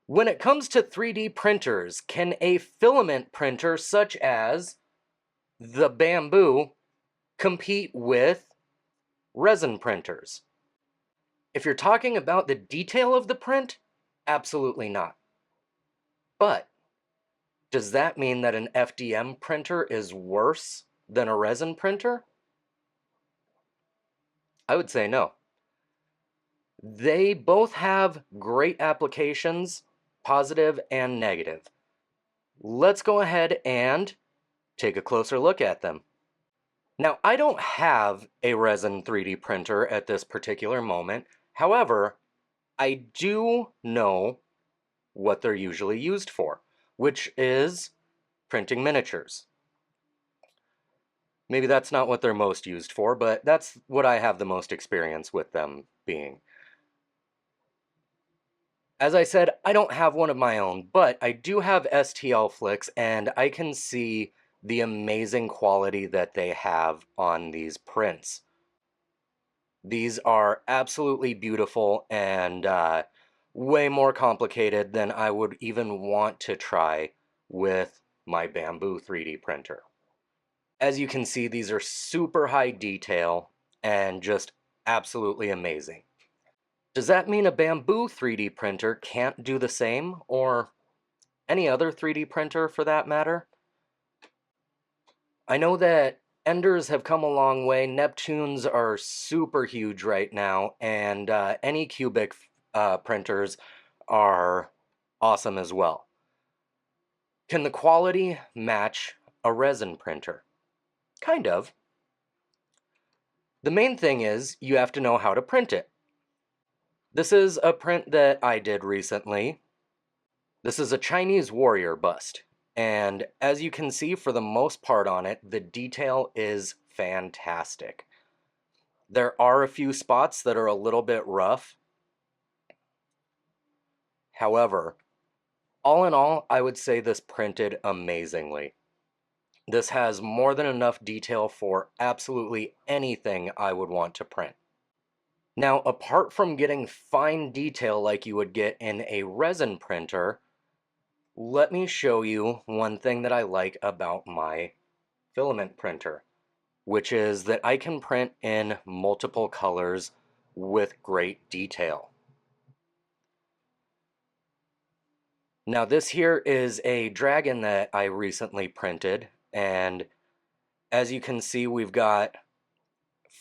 When it comes to 3D printers, can a filament printer such as the Bamboo compete with resin printers? If you're talking about the detail of the print, absolutely not. But does that mean that an FDM printer is worse than a resin printer? I would say no. They both have great applications, positive and negative. Let's go ahead and take a closer look at them. Now, I don't have a resin 3D printer at this particular moment. However, I do know what they're usually used for, which is printing miniatures. Maybe that's not what they're most used for, but that's what I have the most experience with them being. As I said, I don't have one of my own, but I do have STL Flicks, and I can see the amazing quality that they have on these prints. These are absolutely beautiful and way more complicated than I would even want to try with my Bamboo 3D printer. As you can see, these are super high detail and just absolutely amazing. Does that mean a Bamboo 3D printer can't do the same, or any other 3D printer for that matter? I know that Enders have come a long way. Neptunes are super huge right now, and Anycubic printers are awesome as well. Can the quality match a resin printer? Kind of. The main thing is you have to know how to print it. This is a print that I did recently. This is a Chinese warrior bust, and as you can see, for the most part on it, the detail is fantastic. There are a few spots that are a little bit rough. However, all in all, I would say this printed amazingly. This has more than enough detail for absolutely anything I would want to print. Now, apart from getting fine detail like you would get in a resin printer, let me show you one thing that I like about my filament printer, which is that I can print in multiple colors with great detail. Now this here is a dragon that I recently printed, and as you can see, we've got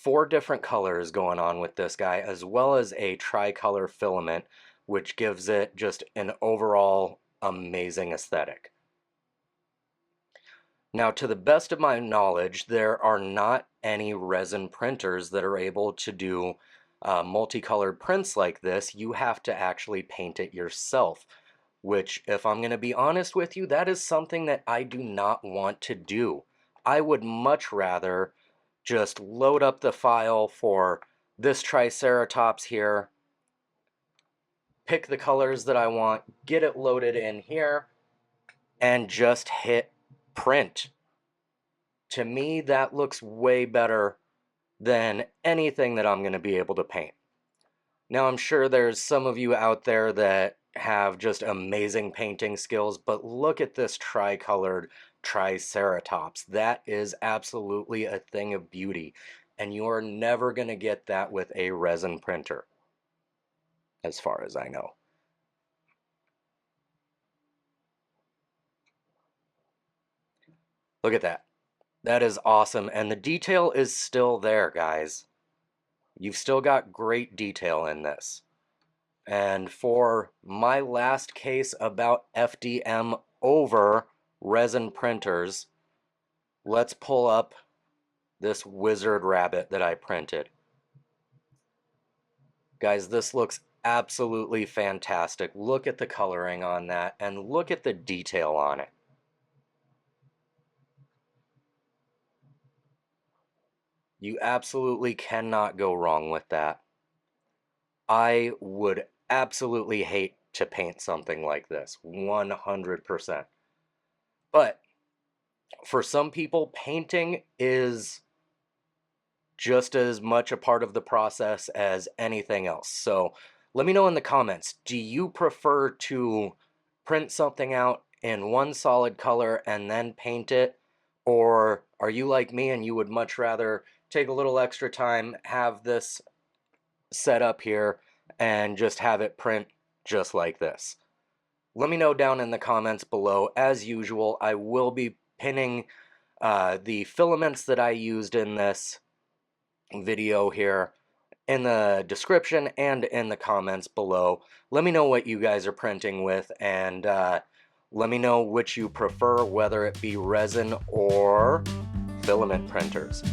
4 different colors going on with this guy, as well as a tricolor filament, which gives it just an overall amazing aesthetic. Now, to the best of my knowledge, there are not any resin printers that are able to do multicolored prints like this. You have to actually paint it yourself, which, if I'm going to be honest with you, that is something that I do not want to do. I would much rather just load up the file for this Triceratops here, pick the colors that I want, get it loaded in here, and just hit print. To me, that looks way better than anything that I'm going to be able to paint. Now, I'm sure there's some of you out there that have just amazing painting skills, but look at this tricolored Triceratops. That is absolutely a thing of beauty, and you are never going to get that with a resin printer, as far as I know. Look at that. That is awesome, and the detail is still there, guys. You've still got great detail in this. And for my last case about FDM over resin printers, let's pull up this wizard rabbit that I printed. Guys, this looks absolutely fantastic. Look at the coloring on that, and look at the detail on it. You absolutely cannot go wrong with that. I would absolutely hate to paint something like this, 100%. But for some people, painting is just as much a part of the process as anything else. So Let me know in the comments, do you prefer to print something out in one solid color and then paint it? Or are you like me and you would much rather take a little extra time, have this set up here, and just have it print just like this? Let me know down in the comments below. As usual, I will be pinning the filaments that I used in this video here in the description and in the comments below. Let me know what you guys are printing with, and let me know which you prefer, whether it be resin or filament printers.